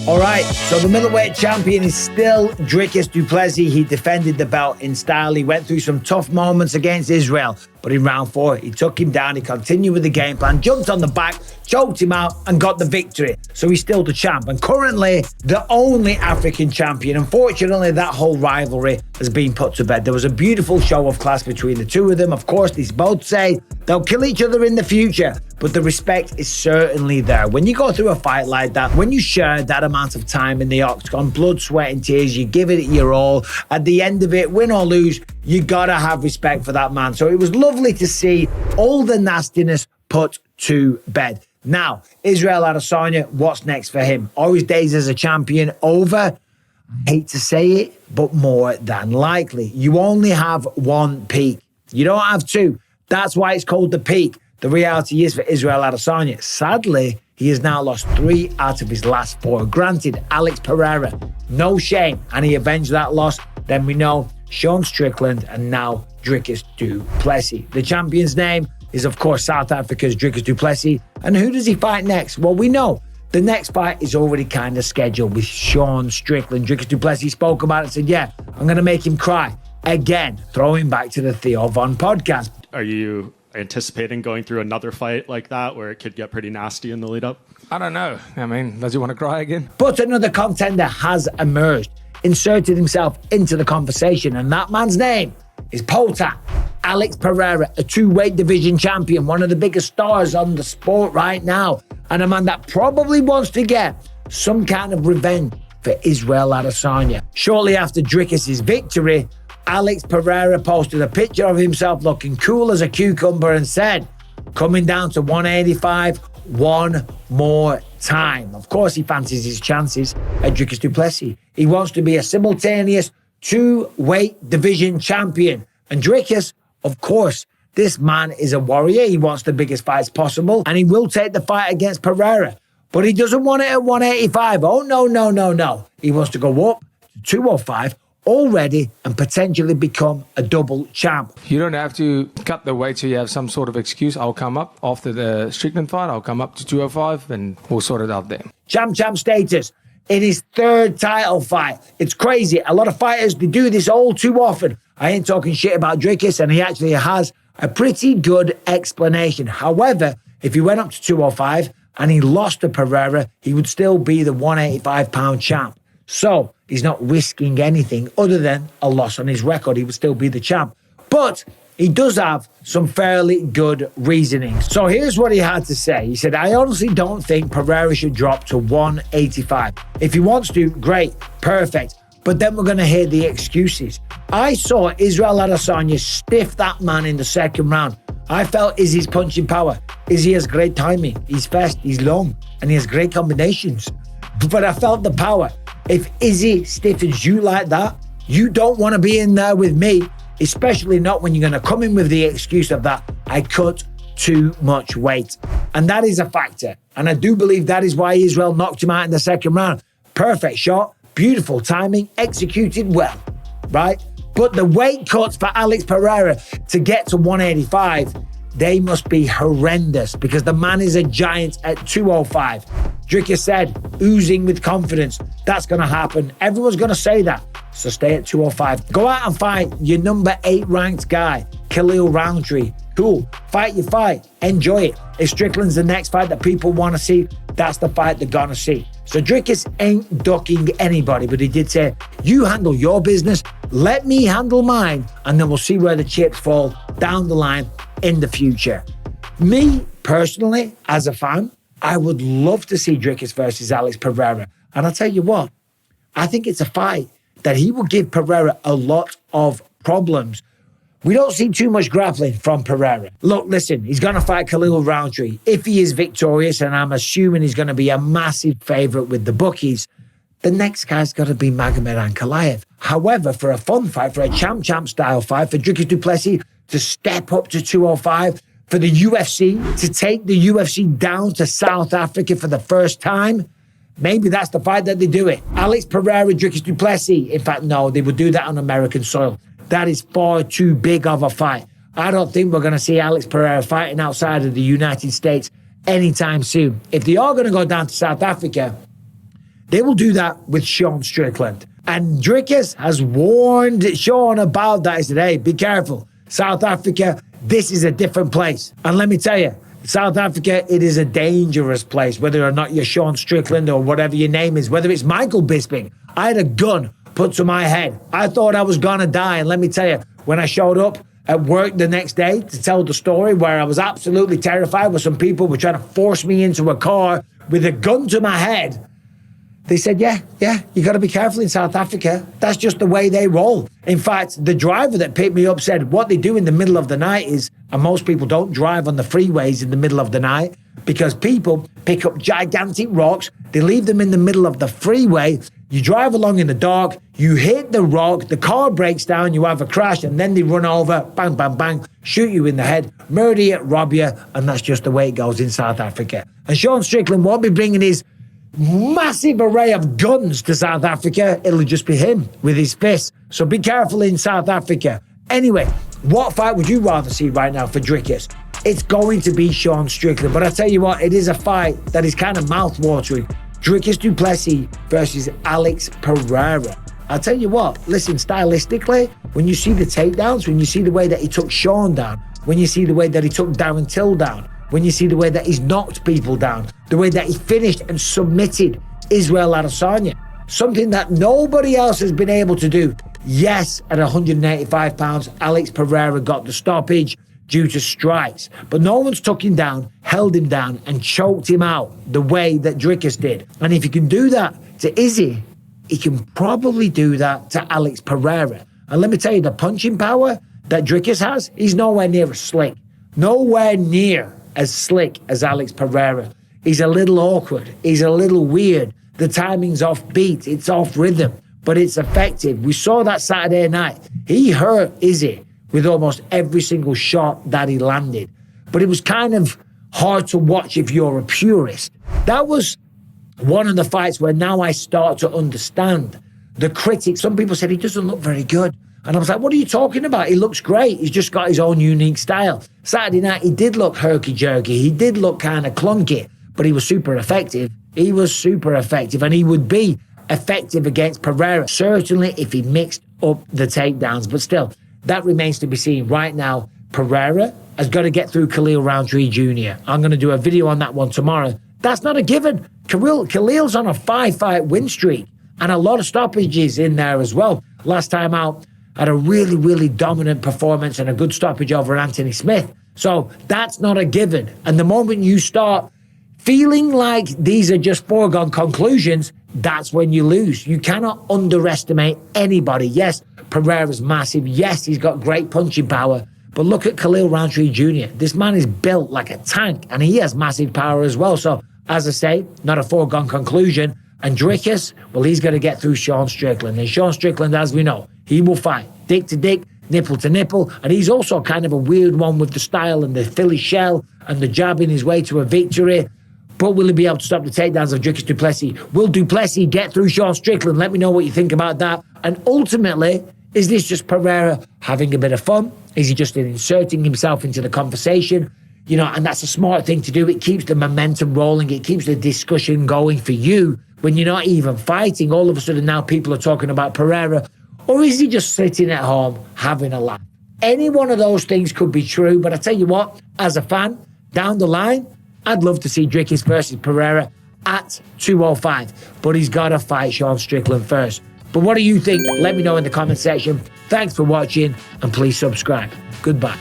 All right, so the middleweight champion is still Dricus Du Plessis. He defended the belt in style. He went through some tough moments against Israel, but in round 4, he took him down. He continued with the game plan, jumped on the back, choked him out, and got the victory. So he's still the champ, and currently the only African champion. Unfortunately, that whole rivalry has been put to bed. There was a beautiful show of class between the two of them. Of course, these both say they'll kill each other in the future, but the respect is certainly there. When you go through a fight like that, when you share that amount of time in the octagon, blood, sweat, and tears, you give it your all. At the end of it, win or lose, you gotta have respect for that man. So it was lovely to see all the nastiness put to bed. Now, Israel Adesanya, what's next for him? Are his days as a champion over? I hate to say it, but more than likely. You only have one peak. You don't have two. That's why it's called the peak. The reality is for Israel Adesanya, sadly, he has now lost 3 out of his last 4. Granted, Alex Pereira, no shame, and he avenged that loss. Then we know Sean Strickland and now Dricus Du Plessis. The champion's name is, of course, South Africa's Dricus Du Plessis. And who does he fight next? Well, we know the next fight is already kind of scheduled with Sean Strickland. Dricus Du Plessis spoke about it and said, yeah, I'm going to make him cry. Again, throwing back to the Theo Von podcast. Are you anticipating going through another fight like that where it could get pretty nasty in the lead up? I don't know. I mean, does he want to cry again? But another contender has emerged, inserted himself into the conversation, and that man's name is Polta. Alex Pereira, a 2-weight division champion, one of the biggest stars on the sport right now, and a man that probably wants to get some kind of revenge for Israel Adesanya. Shortly after Dricus' victory, Alex Pereira posted a picture of himself looking cool as a cucumber and said, coming down to 185 one more time. Of course, he fancies his chances at Dricus Du Plessis. He wants to be a simultaneous 2-weight division champion. And Dricus, of course, this man is a warrior. He wants the biggest fights possible, and he will take the fight against Pereira. But he doesn't want it at 185. Oh, no. He wants to go up to 205 already and potentially become a double champ. You don't have to cut the weight so you have some sort of excuse. I'll come up after the Strickland fight. I'll come up to 205 and we'll sort it out there. Champ status in his 3rd title fight. It's crazy. A lot of fighters, they do this all too often. I ain't talking shit about Dricus, and he actually has a pretty good explanation. However, if he went up to 205 and he lost to Pereira, he would still be the 185-pound champ. So he's not risking anything other than a loss on his record. He would still be the champ. But he does have some fairly good reasoning. So here's what he had to say. He said, I honestly don't think Pereira should drop to 185. If he wants to, great, perfect. But then we're going to hear the excuses. I saw Israel Adesanya stiff that man in the 2nd round. I felt Izzy's punching power. Izzy has great timing. He's fast, he's long, and he has great combinations. But I felt the power. If Izzy stiffens you like that, you don't want to be in there with me, especially not when you're going to come in with the excuse of that, I cut too much weight. And that is a factor. And I do believe that is why Israel knocked him out in the 2nd round. Perfect shot, beautiful timing, executed well, right? But the weight cuts for Alex Pereira to get to 185, they must be horrendous because the man is a giant at 205. Dricus said, oozing with confidence, that's going to happen. Everyone's going to say that. So stay at 205. Go out and fight your number 8 ranked guy, Khalil Roundtree. Cool. Fight your fight. Enjoy it. If Strickland's the next fight that people want to see, that's the fight they're going to see. So Dricus ain't ducking anybody, but he did say, you handle your business, let me handle mine, and then we'll see where the chips fall down the line in the future. Me, personally, as a fan, I would love to see Dricus versus Alex Pereira. And I'll tell you what, I think it's a fight that he will give Pereira a lot of problems. We don't see too much grappling from Pereira. Look, listen, he's going to fight Khalil Roundtree. If he is victorious, and I'm assuming he's going to be a massive favourite with the bookies, the next guy's got to be Magomed Ankalaev. However, for a fun fight, for a champ style fight, for Dricus Du Plessis to step up to 205, for the UFC to take the UFC down to South Africa for the first time, maybe that's the fight that they do it. Alex Pereira, Dricus Du Plessis. In fact, no, they would do that on American soil. That is far too big of a fight. I don't think we're going to see Alex Pereira fighting outside of the United States anytime soon. If they are going to go down to South Africa, They will do that with Sean Strickland. And Dricus has warned Sean about that. He said, hey, be careful. South Africa, this is a different place. And let me tell you, South Africa, it is a dangerous place, whether or not you're Sean Strickland or whatever your name is, whether it's Michael Bisping. I had a gun put to my head. I thought I was going to die. And let me tell you, when I showed up at work the next day to tell the story where I was absolutely terrified, where some people were trying to force me into a car with a gun to my head, they said, yeah, you got to be careful in South Africa. That's just the way they roll. In fact, the driver that picked me up said what they do in the middle of the night is, and most people don't drive on the freeways in the middle of the night because people pick up gigantic rocks, they leave them in the middle of the freeway, you drive along in the dark, you hit the rock, the car breaks down, you have a crash, and then they run over, bang, bang, bang, shoot you in the head, murder you, rob you, and that's just the way it goes in South Africa. And Sean Strickland won't be bringing his massive array of guns to South Africa. It'll just be him with his fists. So be careful in South Africa. Anyway, what fight would you rather see right now for Dricus? It's going to be Sean Strickland. But I tell you what, it is a fight that is kind of mouth-watering. Dricus Du Plessis versus Alex Pereira. I'll tell you what, listen, stylistically, when you see the takedowns, when you see the way that he took Sean down, when you see the way that he took Darren Till down, when you see the way that he's knocked people down, the way that he finished and submitted Israel Adesanya, something that nobody else has been able to do. Yes, at 185 pounds, Alex Pereira got the stoppage due to strikes, but no one's took him down, held him down, and choked him out the way that Dricus did. And if he can do that to Izzy, he can probably do that to Alex Pereira. And let me tell you, the punching power that Dricus has, he's nowhere near as slick. Nowhere near as slick as Alex Pereira. He's a little awkward. He's a little weird. The timing's off beat. It's off rhythm, but it's effective. We saw that Saturday night. He hurt Izzy with almost every single shot that he landed. But it was kind of hard to watch if you're a purist. That was one of the fights where now I start to understand the critics. Some people said he doesn't look very good. And I was like, what are you talking about? He looks great. He's just got his own unique style. Saturday night, he did look herky-jerky. He did look kind of clunky, but he was super effective. He was super effective, and he would be effective against Pereira, certainly if he mixed up the takedowns. But still, that remains to be seen. Right now, Pereira has got to get through Khalil Roundtree Jr. I'm going to do a video on that one tomorrow. That's not a given. Khalil's on a 5-fight win streak, and a lot of stoppages in there as well. Last time out, had a really, really dominant performance and a good stoppage over Anthony Smith. So that's not a given. And the moment you start feeling like these are just foregone conclusions, that's when you lose. You cannot underestimate anybody. Yes, Pereira's massive. Yes, he's got great punching power. But look at Khalil Roundtree Jr. This man is built like a tank, and he has massive power as well. So, as I say, not a foregone conclusion. And Dricus, well, he's going to get through Sean Strickland. And Sean Strickland, as we know, he will fight dick to dick, nipple to nipple. And he's also kind of a weird one with the style and the Philly shell and the jabbing his way to a victory. But will he be able to stop the takedowns of Dricus Du Plessis? Will Du Plessis get through Sean Strickland? Let me know what you think about that. And ultimately, is this just Pereira having a bit of fun? Is he just inserting himself into the conversation? You know, and that's a smart thing to do. It keeps the momentum rolling. It keeps the discussion going for you when you're not even fighting. All of a sudden now people are talking about Pereira. Or is he just sitting at home having a laugh? Any one of those things could be true. But I tell you what, as a fan, down the line, I'd love to see Dricus versus Pereira at 205. But he's got to fight Sean Strickland first. But what do you think? Let me know in the comment section. Thanks for watching, and please subscribe. Goodbye.